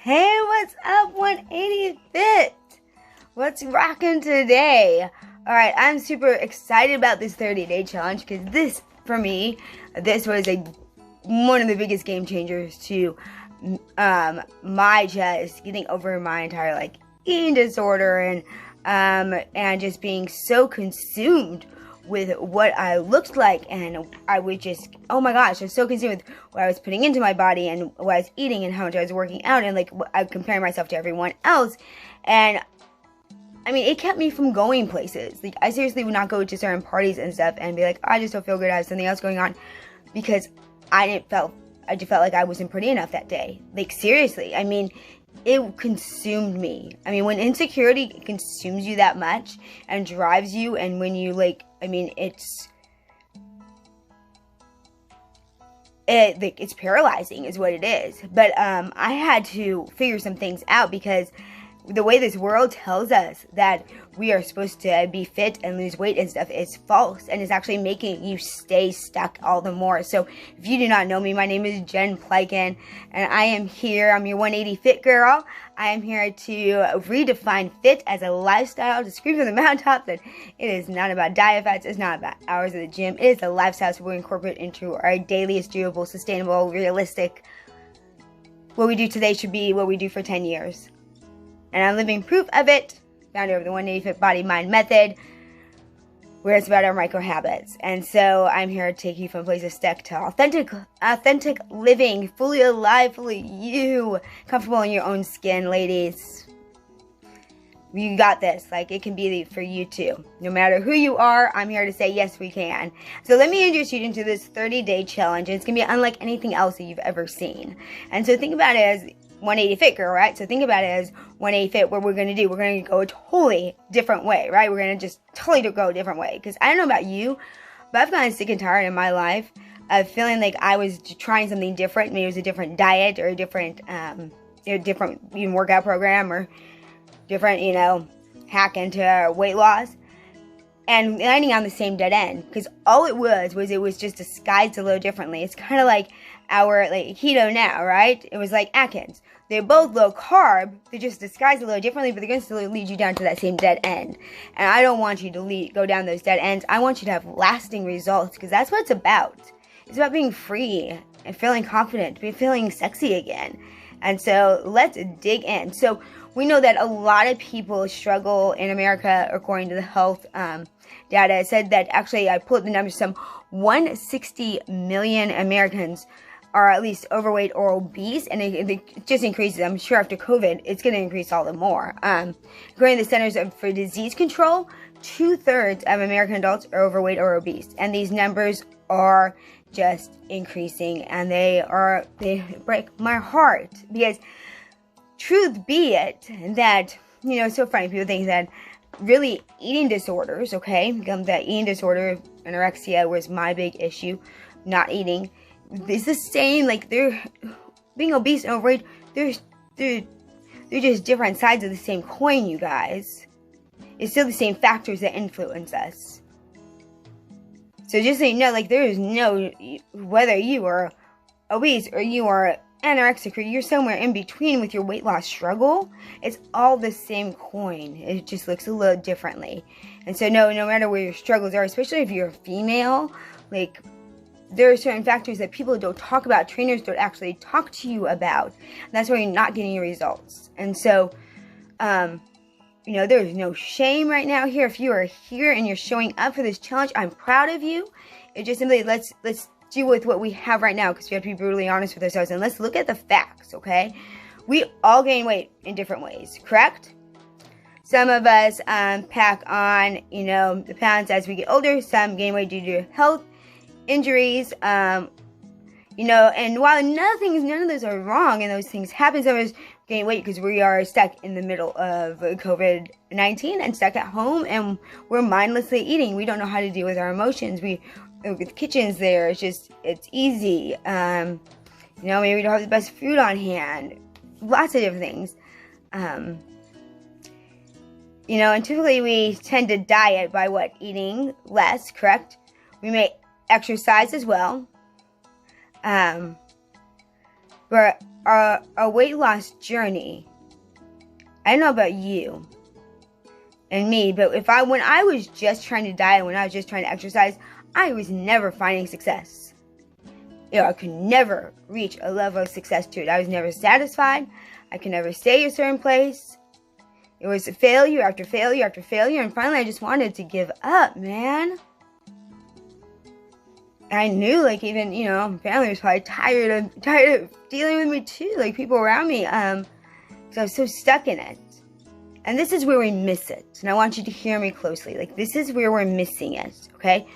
Hey, what's up, 180 Fit? What's rocking today? Alright, I'm super excited about this 30-day challenge because this, for me, this was one of the biggest game changers to my just getting over my entire eating disorder and just being so consumed with what I looked like, and I would just, oh my gosh, I was so consumed with what I was putting into my body and what I was eating and how much I was working out, and I comparing myself to everyone else. And I mean, it kept me from going places. I seriously would not go to certain parties and stuff and be like, I just don't feel good, I have something else going on, because I just felt like I wasn't pretty enough that day. Seriously, I mean, it consumed me. I mean, when insecurity consumes you that much and drives you, and when you it's paralyzing is what it is. But I had to figure some things out, because the way this world tells us that we are supposed to be fit and lose weight and stuff is false, and it's actually making you stay stuck all the more. So if you do not know me, my name is Jen Plykin, and I am here. I'm your 180 Fit girl. I am here to redefine fit as a lifestyle, to scream from the mountaintops that it is not about diet fats, it's not about hours at the gym, it is a lifestyle, so we incorporate into our daily, doable, sustainable, realistic. What we do today should be what we do for 10 years. And I'm living proof of it, founder of the 180 Fit Body Mind Method, where it's about our micro habits. And so I'm here to take you from place of stuck to authentic living, fully alive, fully you, comfortable in your own skin, ladies. You got this. It can be for you too. No matter who you are, I'm here to say yes, we can. So let me introduce you into this 30-day challenge. It's going to be unlike anything else that you've ever seen. And so think about it as 180 Fit girl, right? So think about it as 180 Fit. What we're going to do, we're going to go a totally different way, right? We're going to just totally go a different way. Because I don't know about you, but I've gotten sick and tired in my life of feeling like I was trying something different. Maybe it was a different diet or a different workout program, or different, hack into weight loss, and landing on the same dead end. Because all it was just disguised a little differently. It's kind of like our keto now, right? It was like Atkins. They're both low carb, they're just disguised a little differently, but they're going to still lead you down to that same dead end. And I don't want you to go down those dead ends. I want you to have lasting results, because that's what it's about. It's about being free and feeling confident, feeling sexy again. And so let's dig in. So we know that a lot of people struggle in America, according to the health data. It said that, actually, I pulled the numbers, some 160 million Americans are at least overweight or obese, and it just increases. I'm sure after COVID, it's going to increase all the more. According to the Centers for Disease Control, 2/3 of American adults are overweight or obese, and these numbers are just increasing, and they break my heart, because truth be it that, it's so funny, people think that really eating disorders, okay, that eating disorder, anorexia was my big issue, not eating. It's the same, they're being obese and overweight, they're just different sides of the same coin, you guys. It's still the same factors that influence us. So just so you know, there is no, whether you are obese or you are anorexic or you're somewhere in between with your weight loss struggle, it's all the same coin. It just looks a little differently. And so no matter where your struggles are, especially if you're a female, there are certain factors that people don't talk about, trainers don't actually talk to you about. And that's why you're not getting your results. And so, there's no shame right now here. If you are here and you're showing up for this challenge, I'm proud of you. It just simply, let's deal with what we have right now, because we have to be brutally honest with ourselves. And let's look at the facts, okay? We all gain weight in different ways, correct? Some of us pack on, the pounds as we get older. Some gain weight due to health injuries, and while none of those are wrong and those things happen, some of us gain weight because we are stuck in the middle of COVID-19 and stuck at home, and we're mindlessly eating. We don't know how to deal with our emotions. With kitchens there, it's easy. Maybe we don't have the best food on hand. Lots of different things. And typically we tend to diet by eating less, correct? We may exercise as well. But a weight loss journey, I don't know about you and me, but when I was just trying to diet, when I was just trying to exercise, I was never finding success. I could never reach a level of success to it. I was never satisfied. I could never stay a certain place. It was failure after failure after failure, and finally I just wanted to give up, man. And I knew, even, family was probably tired of dealing with me too, people around me, so I was so stuck in it. And this is where we miss it, and I want you to hear me closely. This is where we're missing it, okay?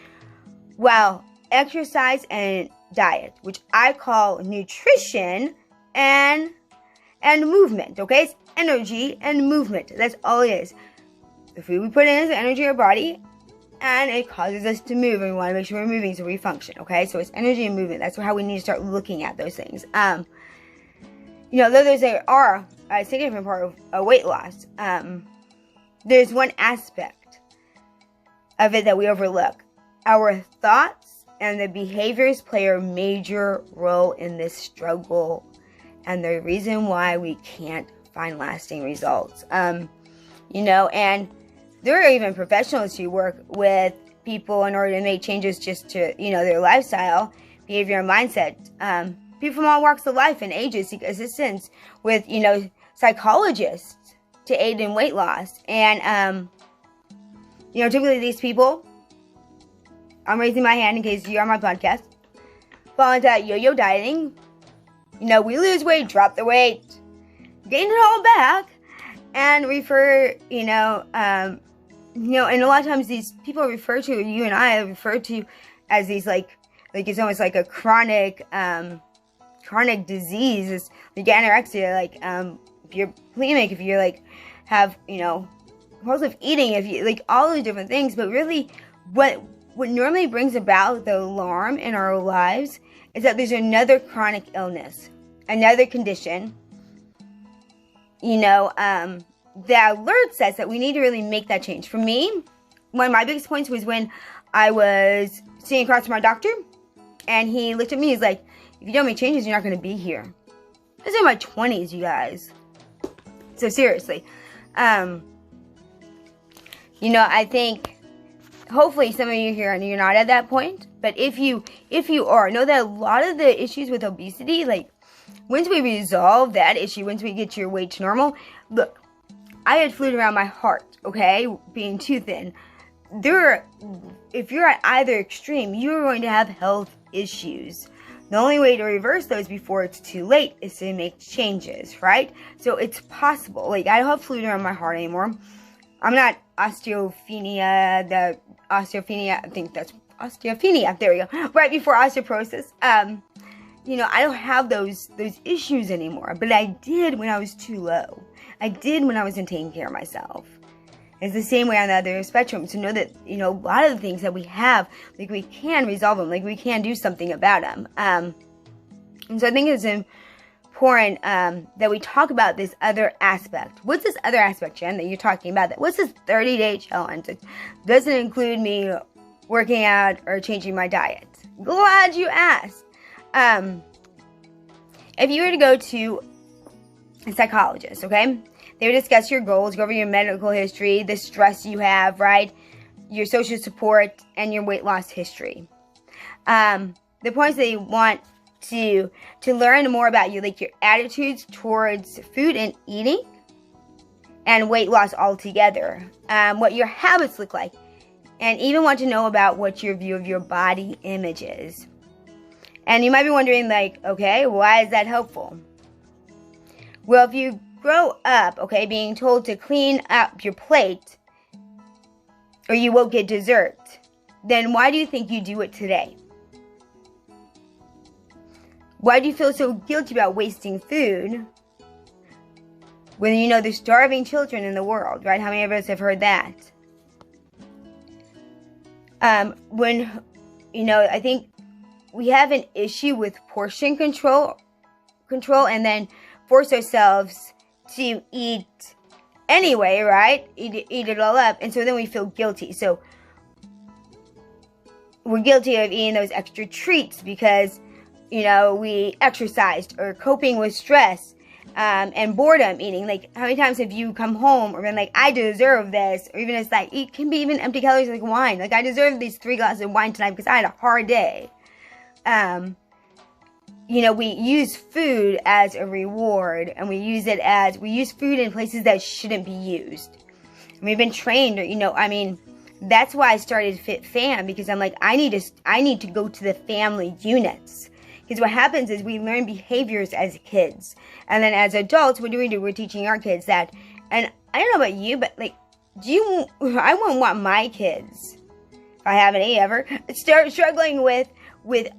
Well, exercise and diet, which I call nutrition and movement, okay? It's energy and movement. That's all it is. The food we put in is the energy of our body, and it causes us to move, and we want to make sure we're moving so we function, okay? So it's energy and movement. That's how we need to start looking at those things. Though those are a significant part of a weight loss, there's one aspect of it that we overlook. Our thoughts and the behaviors play a major role in this struggle, and the reason why we can't find lasting results. And there are even professionals who work with people in order to make changes just to, their lifestyle, behavior, and mindset. People from all walks of life and ages seek assistance with, psychologists to aid in weight loss. And, typically these people, I'm raising my hand in case you're on my podcast, fall into yo-yo dieting. We lose weight, drop the weight, gain it all back, and refer, and a lot of times these people refer to, you and I refer to as these, it's almost like a chronic disease. It's like anorexia, if you're bulimic, if you're have, compulsive eating, if you, all these different things. But really, what normally brings about the alarm in our lives is that there's another chronic illness, another condition, that alerts us that we need to really make that change. For me, one of my biggest points was when I was sitting across from my doctor, and he looked at me, he's like, if you don't make changes, you're not going to be here. This is in my 20s, you guys. So seriously, I think hopefully some of you here, and you're not at that point, but if you are, know that a lot of the issues with obesity, once we resolve that issue, once we get your weight to normal, look, I had fluid around my heart, okay, being too thin. If you're at either extreme, you're going to have health issues. The only way to reverse those before it's too late is to make changes, right? So it's possible. I don't have fluid around my heart anymore. I'm not osteopenia, I think that's osteopenia, there we go, right before osteoporosis. I don't have those issues anymore, but I did when I was too low. I did when I wasn't taking care of myself. It's the same way on the other spectrum. So know that, a lot of the things that we have, we can resolve them, we can do something about them. And so I think it's important that we talk about this other aspect. What's this other aspect, Jen, that you're talking about? What's this 30-day challenge? It doesn't include me working out or changing my diet. Glad you asked. If you were to go to a psychologist, okay, they would discuss your goals, go over your medical history, the stress you have, right, your social support, and your weight loss history. The points they want to learn more about you, your attitudes towards food and eating, and weight loss altogether, what your habits look like, and even want to know about what your view of your body image is. And you might be wondering, okay, why is that helpful? Well, if you grow up, okay, being told to clean up your plate or you won't get dessert, then why do you think you do it today? Why do you feel so guilty about wasting food when there's starving children in the world, right? How many of us have heard that? I think we have an issue with portion control, and then force ourselves to eat anyway, right? Eat it all up, and so then we feel guilty. So we're guilty of eating those extra treats because we exercised, or coping with stress, and boredom eating. Like, how many times have you come home or been like, I deserve this? Or even it's like, it can be even empty calories like wine. Like, I deserve these 3 glasses of wine tonight because I had a hard day. We use food as a reward, and we use food in places that shouldn't be used. And we've been trained, that's why I started Fit Fam, because I'm like, I need to go to the family units. Because what happens is we learn behaviors as kids. And then as adults, what do? We're teaching our kids that. And I don't know about you, but like, I wouldn't want my kids, if I have any ever, start struggling with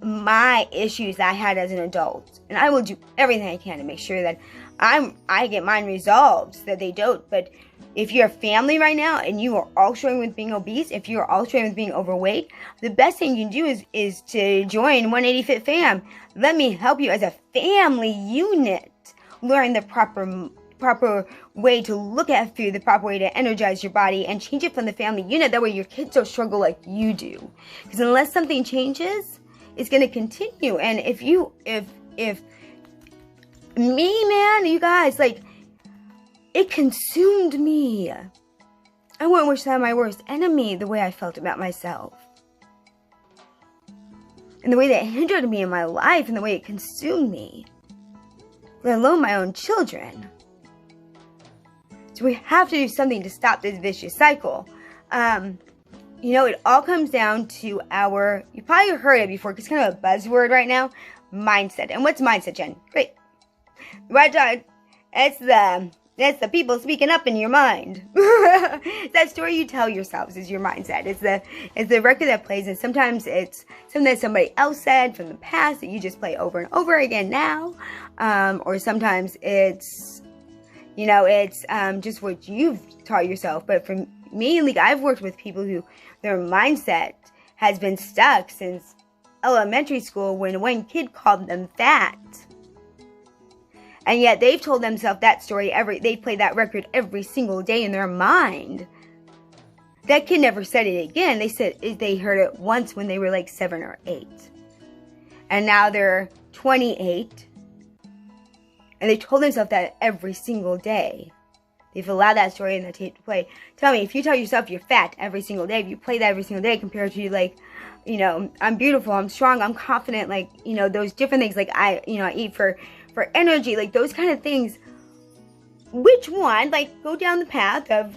my issues that I had as an adult. And I will do everything I can to make sure that I get mine resolved, so that they don't. But if you're a family right now and you are all struggling with being obese, if you are all struggling with being overweight, the best thing you can do is to join 180 Fit Fam. Let me help you as a family unit learn the proper way to look at food, the proper way to energize your body, and change it from the family unit. That way your kids don't struggle like you do. Because unless something changes, it's going to continue. And if me, man, you guys, like, it consumed me. I wouldn't wish that on my worst enemy, the way I felt about myself. And the way that it hindered me in my life, and the way it consumed me. Let alone my own children. So we have to do something to stop this vicious cycle. It all comes down to you probably heard it before, because it's kind of a buzzword right now, mindset. And what's mindset, Jen? Great. Right, it's the people speaking up in your mind. That story you tell yourselves is your mindset. It's the record that plays, and sometimes it's something that somebody else said from the past that you just play over and over again now. Or sometimes it's just what you've taught yourself. But for me, like, I've worked with people who their mindset has been stuck since elementary school, when one kid called them fat. And yet they've told themselves that story they've played that record every single day in their mind. That kid never said it again. They said they heard it once when they were like 7 or 8. And now they're 28. And they told themselves that every single day. They've allowed that story in the tape to play. Tell me, if you tell yourself you're fat every single day, if you play that every single day, compared to like, I'm beautiful, I'm strong, I'm confident, like, those different things, like I eat for energy, like those kind of things, which one, like, go down the path of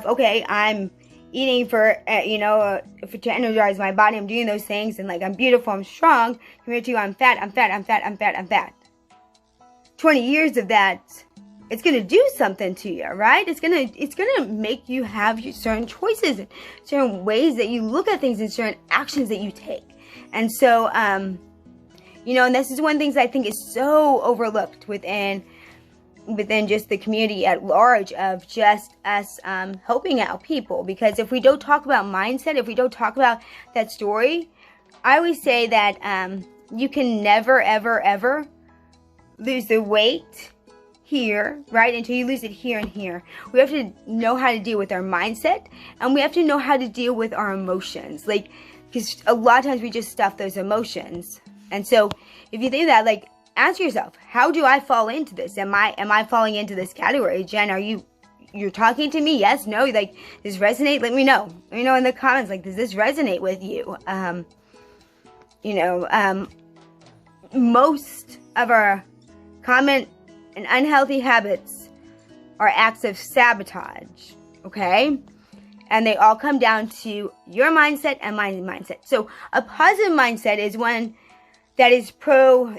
okay, I'm eating to energize my body, I'm doing those things, and like, I'm beautiful, I'm strong, compared to I'm fat. 20 years of that, it's going to do something to you, right? It's going to make you have certain choices, certain ways that you look at things, and certain actions that you take. And so, and this is one of the things I think is so overlooked within just the community at large, of just us helping out people. Because if we don't talk about mindset, if we don't talk about that story, I always say that you can never, ever, ever lose the weight here, right, until you lose it here and here. We have to know how to deal with our mindset, and we have to know how to deal with our emotions. Like, because a lot of times we just stuff those emotions. And so if you think that, like, ask yourself, how do I fall into this? Am I falling into this category? Jen, you're talking to me? Yes, no? Like, does this resonate? Let me know. Let me know in the comments, like, does this resonate with you? Most of our common and unhealthy habits are acts of sabotage, okay? And they all come down to your mindset and my mindset. So a positive mindset is one that is pro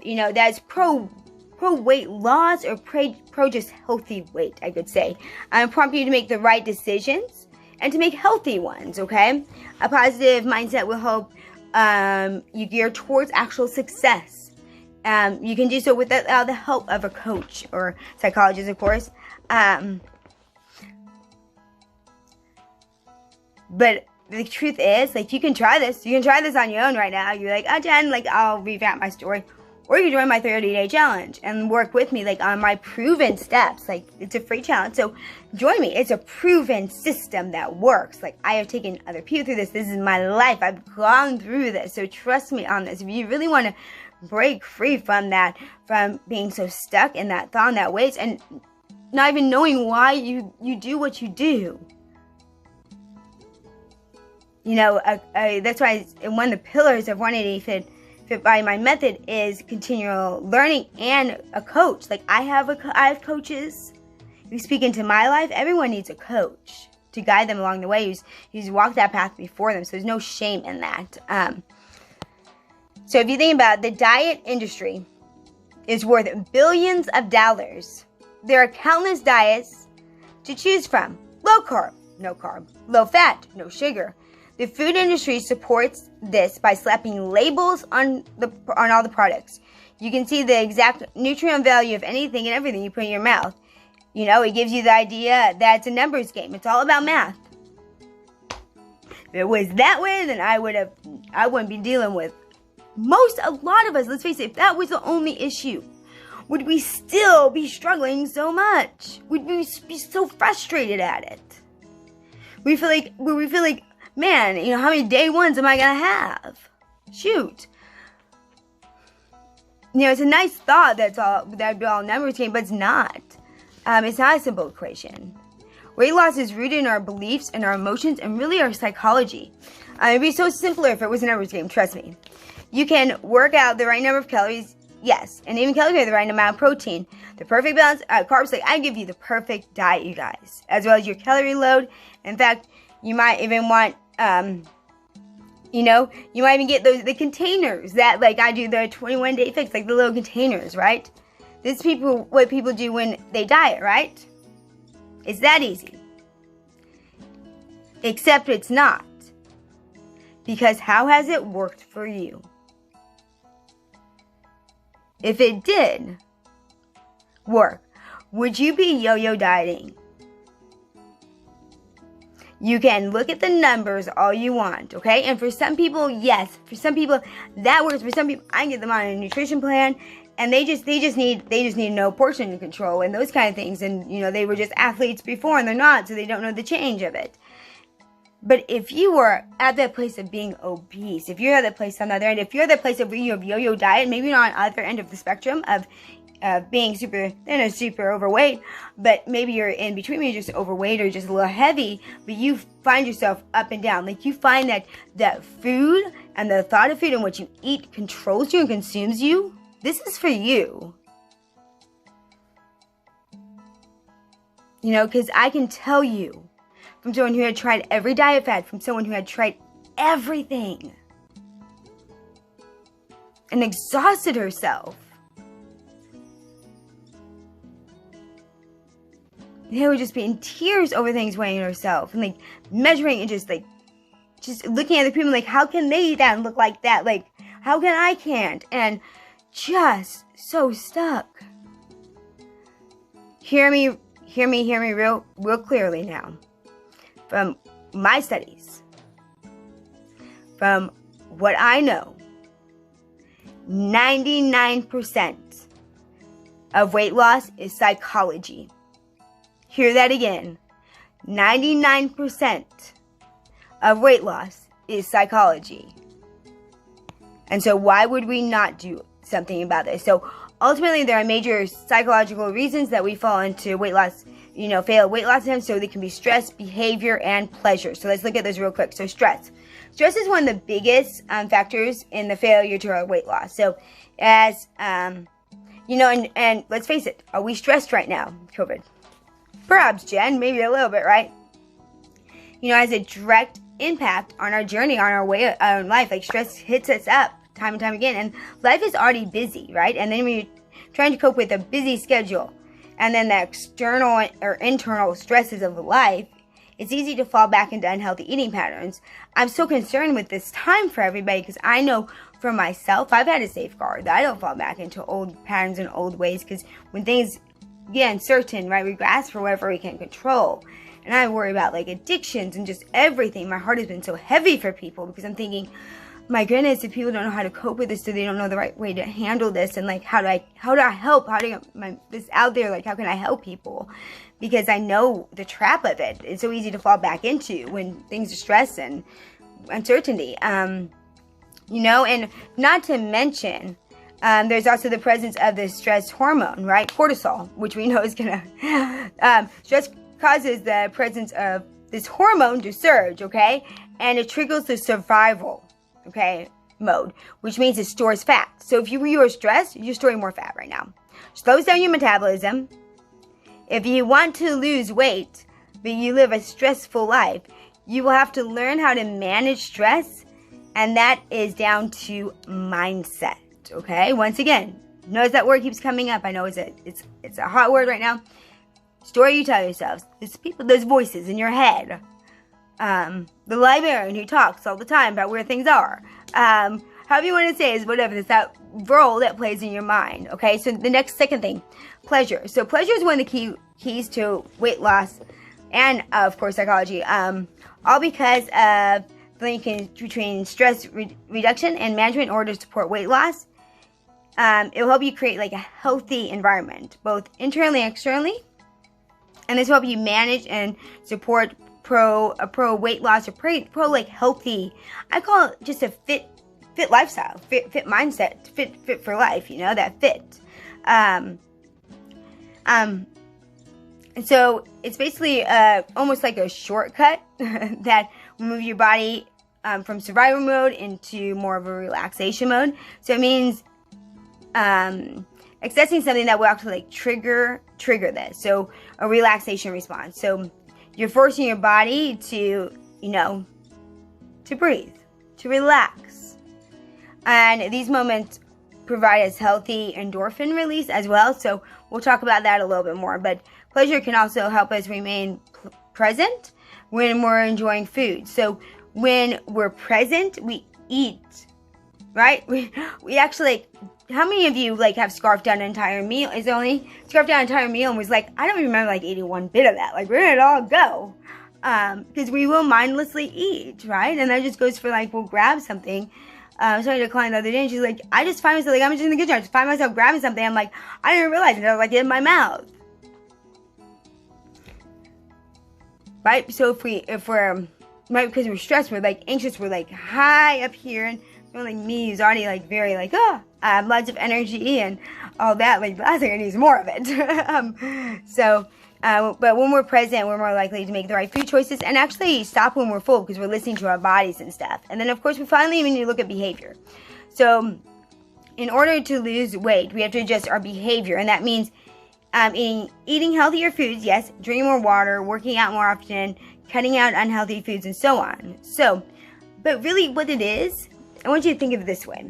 weight loss, or pro just healthy weight, I could say. Prompt you to make the right decisions and to make healthy ones, okay? A positive mindset will help you gear towards actual success. You can do so with the help of a coach or psychologist, of course. But the truth is, like, you can try this. You can try this on your own right now. You're like, oh, Jen, like, I'll revamp my story. Or you can join my 30-day challenge and work with me, like, on my proven steps. Like, it's a free challenge. So join me. It's a proven system that works. Like, I have taken other people through this. This is my life. I've gone through this. So trust me on this. If you really want to break free from that, from being so stuck in that thought and that ways, and not even knowing why you do what you do. You know, that's why one of the pillars of 180 Fit Body Mind Method is continual learning and a coach. Like I have coaches who speak into my life. Everyone needs a coach to guide them along the way, who's walked that path before them. So there's no shame in that. So if you think about it, the diet industry is worth billions of dollars. There are countless diets to choose from. Low carb, no carb. Low fat, no sugar. The food industry supports this by slapping labels on all the products. You can see the exact nutrient value of anything and everything you put in your mouth. You know, it gives you the idea that it's a numbers game. It's all about math. If it was that way, then I wouldn't be dealing with a lot of us. Let's face it, if that was the only issue, would we still be struggling so much? Would we be so frustrated at it? We feel like, man, you know, how many day ones am I gonna have? Shoot. You know, it's a nice thought that'd be all numbers game, but it's not. It's not a simple equation. Weight loss is rooted in our beliefs and our emotions and really our psychology. It'd be so simpler if it was a numbers game, trust me. You can work out the right number of calories, yes, and even calculate the right amount of protein. The perfect balance, carbs, like I give you the perfect diet, you guys, as well as your calorie load. In fact, you might even want, you know, you might even get the containers that, like I do the 21-day fix, like the little containers, right? This is what people do when they diet, right? It's that easy. Except it's not. Because how has it worked for you? If it did work, would you be yo-yo dieting? You can look at the numbers all you want, okay? And for some people, yes. For some people, that works. For some people, I can get them on a nutrition plan, and they just need no portion control and those kind of things. And you know, they were just athletes before, and they're not, so they don't know the change of it. But if you were at that place of being obese, if you're at that place on the other end, if you're at that place of you have yo-yo diet, maybe not on the other end of the spectrum of being super overweight, but maybe you're in between, maybe you're just overweight or just a little heavy, but you find yourself up and down. Like you find that food and the thought of food and what you eat controls you and consumes you. This is for you. You know, because I can tell you from someone who had tried every diet fad, from someone who had tried everything and exhausted herself. They would just be in tears over things weighing herself and like measuring and just looking at the people like, how can they eat that and look like that? Like, how can I can't? And just so stuck. Hear me real clearly now. From my studies, from what I know, 99% of weight loss is psychology. Hear that again. 99% of weight loss is psychology. And so why would we not do something about this? So ultimately, there are major psychological reasons that we fall into weight loss, fail weight loss attempts. So they can be stress, behavior, and pleasure. So let's look at those real quick. So stress. Stress is one of the biggest factors in the failure to our weight loss. So as, and let's face it, are we stressed right now, COVID? Perhaps, Jen, maybe a little bit, right? Has a direct impact on our journey, on our way of life. Like stress hits us up time and time again, and life is already busy, right? And then when you're trying to cope with a busy schedule, and then the external or internal stresses of life, it's easy to fall back into unhealthy eating patterns. I'm so concerned with this time for everybody because I know for myself, I've had to safeguard that I don't fall back into old patterns and old ways, because when things get uncertain, right, we grasp for whatever we can control. And I worry about like addictions and just everything. My heart has been so heavy for people because I'm thinking, my goodness, if people don't know how to cope with this, so they don't know the right way to handle this, and like how do I help? How do I get this out there? Like, how can I help people? Because I know the trap of it. It's so easy to fall back into when things are stress and uncertainty. And not to mention, There's also the presence of the stress hormone, right? Cortisol, which we know is gonna, stress causes the presence of this hormone to surge, okay? And it triggers the survival, okay, mode, which means it stores fat. So if you are stressed, you're storing more fat right now. Slows down your metabolism. If you want to lose weight, but you live a stressful life, you will have to learn how to manage stress, and that is down to mindset, okay? Once again, notice that word keeps coming up. I know it's a hot word right now. Story you tell yourselves. There's voices in your head. The librarian who talks all the time about where things are. However you want to say is whatever. It's that role that plays in your mind. Okay, so the second thing, pleasure. So pleasure is one of the keys to weight loss and, of course, psychology. All because of the link between stress reduction and management in order to support weight loss. It will help you create like a healthy environment, both internally and externally. And this will help you manage and support pro weight loss or pro like healthy. I call it just a fit lifestyle, fit mindset, fit for life. You know, that fit. And so it's basically almost like a shortcut that will move your body from survival mode into more of a relaxation mode. So it means accessing something that will actually like trigger this. So a relaxation response. So you're forcing your body to, to breathe, to relax. And these moments provide us healthy endorphin release as well. So we'll talk about that a little bit more. But pleasure can also help us remain present when we're enjoying food. So when we're present, we eat, right? We actually, how many of you have scarfed down an entire meal? Is only scarfed down an entire meal and was like, I don't remember eating one bit of that. Where did it all go? Because we will mindlessly eat, right? And that just goes for we'll grab something. I started a client the other day and she's like, I just find myself, I'm just in the kitchen, I just find myself grabbing something. I'm like, I didn't realize it. I was in my mouth. Right? So if we're, right, because we're stressed, we're anxious, we're high up here, and me who's already very I have lots of energy and all that, the last thing I need is more of it. But when we're present, we're more likely to make the right food choices and actually stop when we're full because we're listening to our bodies and stuff. And then, of course, we finally even need to look at behavior. So in order to lose weight, we have to adjust our behavior. And that means eating healthier foods, yes, drinking more water, working out more often, cutting out unhealthy foods, and so on. So, but really what it is, I want you to think of it this way.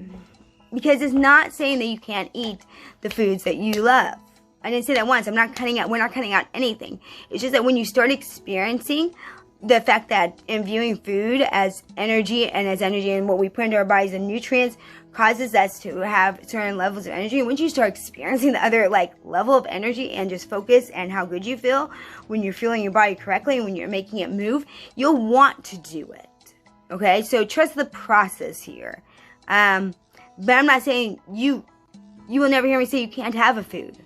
Because it's not saying that you can't eat the foods that you love. I didn't say that once. We're not cutting out anything. It's just that when you start experiencing the fact that in viewing food as energy and what we put into our bodies and nutrients causes us to have certain levels of energy. And once you start experiencing the other level of energy and just focus and how good you feel when you're fueling your body correctly and when you're making it move, you'll want to do it. Okay? So trust the process here. But I'm not saying you will never hear me say you can't have a food.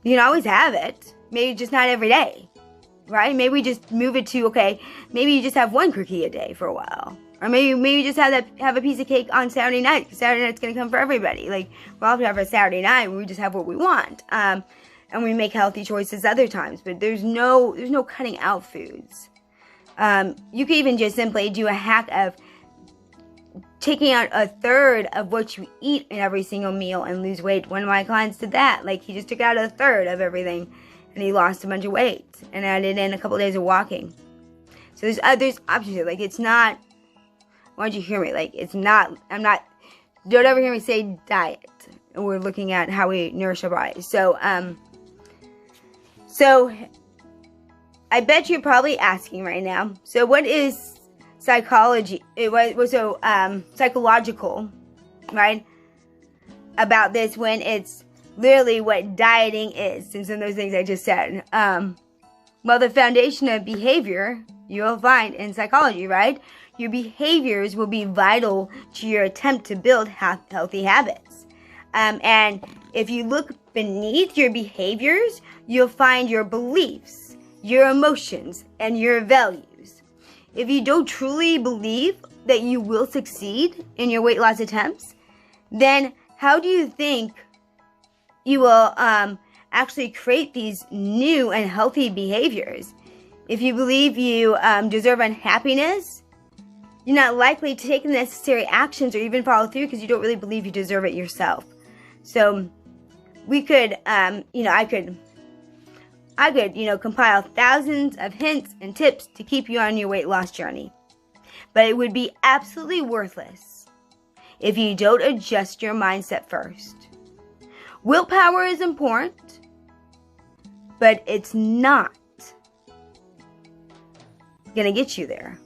You can always have it. Maybe just not every day. Right? Maybe we just move it to, okay, maybe you just have one cookie a day for a while. Or maybe you just have a piece of cake on Saturday night. Because Saturday night's going to come for everybody. We'll have to have a Saturday night where we just have what we want. And we make healthy choices other times. But there's no cutting out foods. You could even just simply do a hack of taking out a third of what you eat in every single meal and lose weight. One of my clients did that. He just took out a third of everything and he lost a bunch of weight and added in a couple of days of walking. So there's options here. It's not, why don't you hear me? Don't ever hear me say diet. And we're looking at how we nourish our bodies. So I bet you're probably asking right now, so what is psychology? It was so psychological, right? About this when it's literally what dieting is, and some of those things I just said. Well, the foundation of behavior you will find in psychology, right? Your behaviors will be vital to your attempt to build healthy habits. And if you look beneath your behaviors, you'll find your beliefs, your emotions, and your values. If you don't truly believe that you will succeed in your weight loss attempts, then how do you think you will actually create these new and healthy behaviors? If you believe you deserve unhappiness, you're not likely to take the necessary actions or even follow through because you don't really believe you deserve it yourself. So we could, I could, compile thousands of hints and tips to keep you on your weight loss journey. But it would be absolutely worthless if you don't adjust your mindset first. Willpower is important, but it's not going to get you there.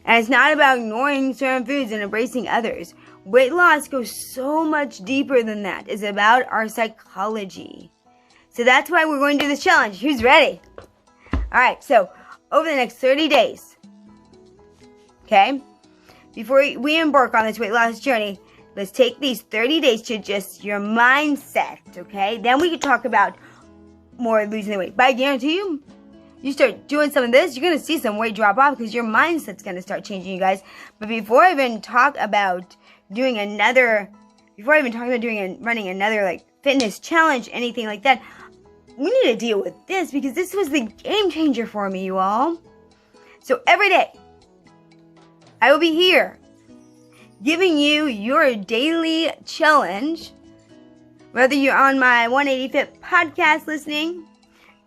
And it's not about ignoring certain foods and embracing others. Weight loss goes so much deeper than that. It's about our psychology. So that's why we're going to do this challenge. Who's ready? All right, so over the next 30 days, okay, before we embark on this weight loss journey, let's take these 30 days to adjust your mindset, okay? Then we can talk about more losing the weight. But I guarantee you, you start doing some of this, you're going to see some weight drop off because your mindset's going to start changing, you guys. But before I even talk about running another like fitness challenge, anything like that, we need to deal with this because this was the game changer for me, you all. So every day, I will be here giving you your daily challenge, whether you're on my 180 Fit podcast listening,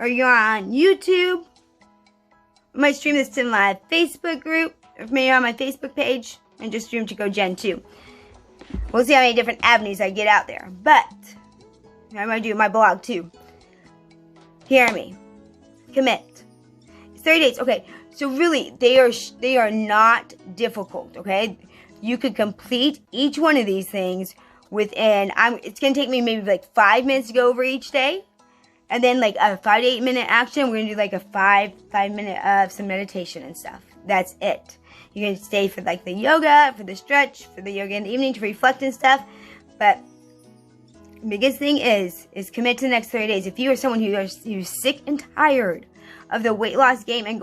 or you're on YouTube, you might stream this to my Facebook group, or maybe you're on my Facebook page, and just stream to GoGen too. We'll see how many different avenues I get out there. But I'm going to do my blog too. Hear me. Commit. It's 30 days. Okay, so really, they are not difficult, okay? You could complete each one of these things within, it's going to take me maybe like 5 minutes to go over each day. And then like a 5 to 8 minute action. We're going to do like a 5 minute of some meditation and stuff. That's it. You can stay for like the yoga, for the stretch, for the yoga in the evening to reflect and stuff. But biggest thing is commit to the next 30 days. If you are someone who's sick and tired of the weight loss game and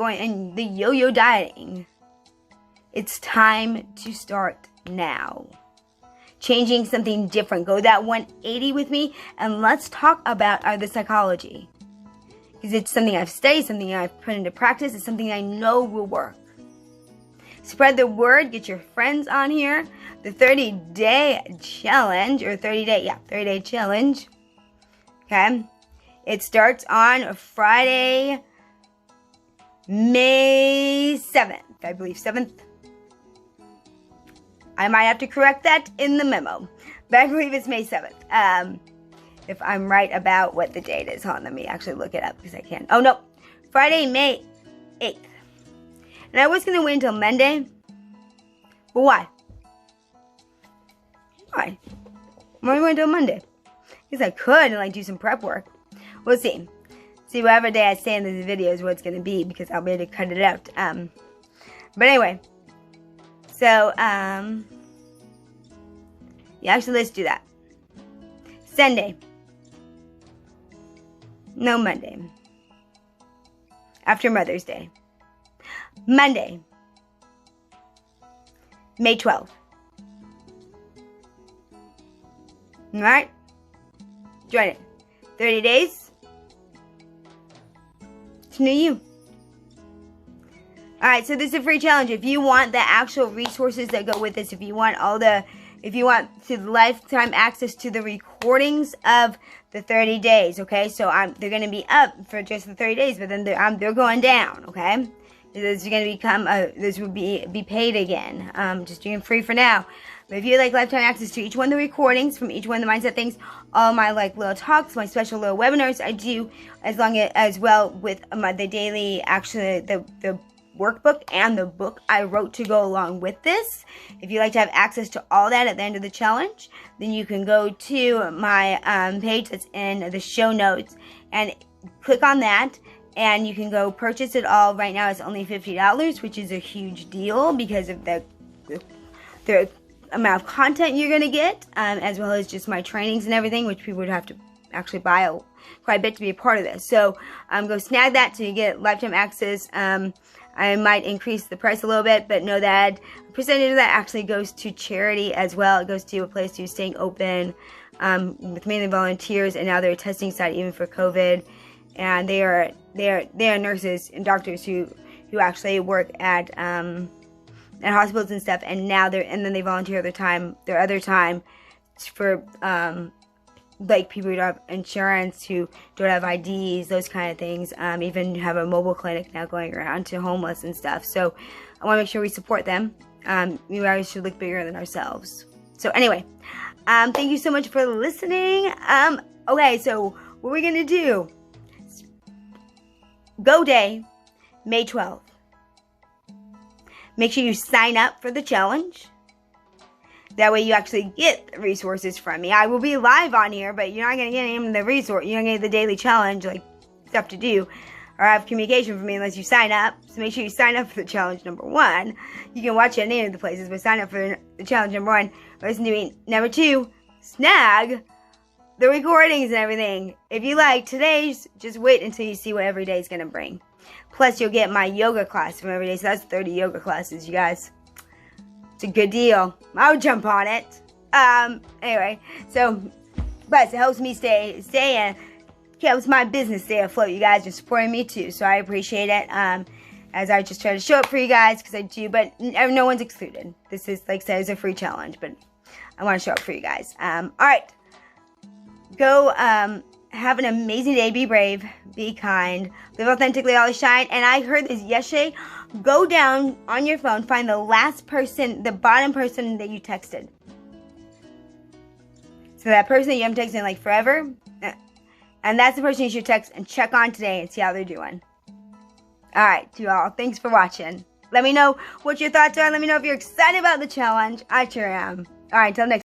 the yo-yo dieting, it's time to start now. Changing something different. Go that 180 with me and let's talk about the psychology. Because it's something I've studied, something I've put into practice, it's something I know will work. Spread the word, get your friends on here. The 30-day challenge, or 30-day challenge. Okay? It starts on Friday, May 7th, I believe, 7th. I might have to correct that in the memo, but I believe it's May 7th. If I'm right about what the date is, hold on, let me actually look it up because I can. Oh no, Friday, May 8th. And I was going to wait until Monday, but why? Why? Why am I waiting until Monday? Because I could and do some prep work. We'll see. See, whatever day I say in this video is what it's going to be because I'll be able to cut it out. But anyway. So, actually, let's do that. Sunday. No, Monday. After Mother's Day. Monday. May 12th. Alright? Join it. 30 days. It's new you. Alright, so this is a free challenge. If you want the actual resources that go with this, if you want lifetime access to the recordings of the 30 days, okay? So they're going to be up for just the 30 days, but then they're going down, okay? This is going to this will be paid again. Just doing free for now. But if you like lifetime access to each one of the recordings from each one of the mindset things, all my little talks, my special little webinars I do, as well with the daily, actually the workbook and the book I wrote to go along with this. If you'd like to have access to all that at the end of the challenge, then you can go to my page that's in the show notes and click on that, and you can go purchase it all. Right now it's only $50, which is a huge deal because of the amount of content you're going to get, as well as just my trainings and everything, which people would have to actually buy quite a bit to be a part of this. So go snag that so you get lifetime access. I might increase the price a little bit, but know that a percentage of that actually goes to charity as well. It goes to a place who's staying open with mainly volunteers, and now they're a testing site even for COVID. And they are nurses and doctors who actually work at hospitals and stuff, and then they volunteer their other time for like people who don't have insurance, who don't have IDs, those kind of things. Even have a mobile clinic now going around to homeless and stuff. So I want to make sure we support them. We always should look bigger than ourselves. So anyway, thank you so much for listening. Okay, so what we're gonna do? Go Day, May 12th. Make sure you sign up for the challenge. That way you actually get the resources from me. I will be live on here, but you're not going to get any of the resource. You're not going to get the daily challenge, like stuff to do, or have communication from me unless you sign up. So make sure you sign up for the challenge number 1. You can watch it at any of the places, but sign up for the challenge number 1. Listen to me. Number 2, snag the recordings and everything. If you like today's, just wait until you see what every day is going to bring. Plus, you'll get my yoga class from every day. So that's 30 yoga classes, you guys. It's a good deal. I would jump on it. Anyway, so, but it helps me stay and helps my business stay afloat. You guys are supporting me too, so I appreciate it. As I just try to show up for you guys, because I do, but no one's excluded. This is, like I said, it's a free challenge, but I want to show up for you guys. All right. Go, have an amazing day. Be brave. Be kind. Live authentically, always shine. And I heard this yesterday. Go down on your phone, find the last person, the bottom person that you texted. So that person that you haven't texted in like forever, and that's the person you should text and check on today and see how they're doing. Alright, to you all, thanks for watching. Let me know what your thoughts are. Let me know if you're excited about the challenge. I sure am. Alright, till next time.